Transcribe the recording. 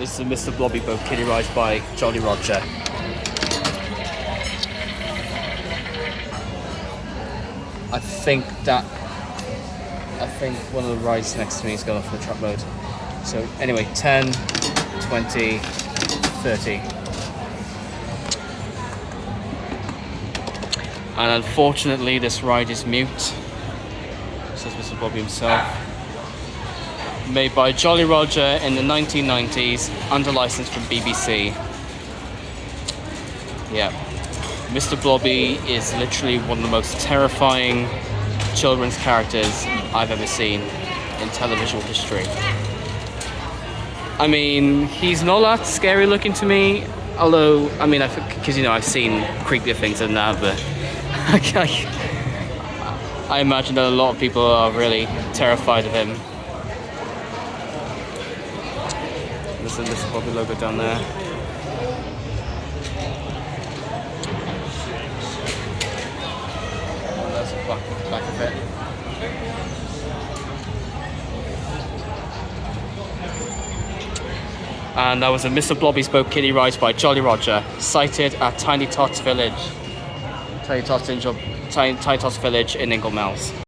This is a Mr. Blobby boat, Kiddie rides by Jolly Roger. I think one of the rides next to me is going off the truck mode. So anyway, 10, 20, 30. And unfortunately this ride is mute. Says Mr. Blobby himself. Made by Jolly Roger in the 1990s, under license from BBC. Yeah, Mr. Blobby is literally one of the most terrifying children's characters I've ever seen in television history. I mean, he's not that scary looking to me, although, I mean, because I've seen creepier things than that, but I imagine that a lot of people are really terrified of him. There's a Mr. Blobby logo down there. Oh, that's the back of it. And that was a Mr. Blobby's boat, Kiddie rides by Jolly Roger, sighted at Tiny Tots Village in Ingle Mills.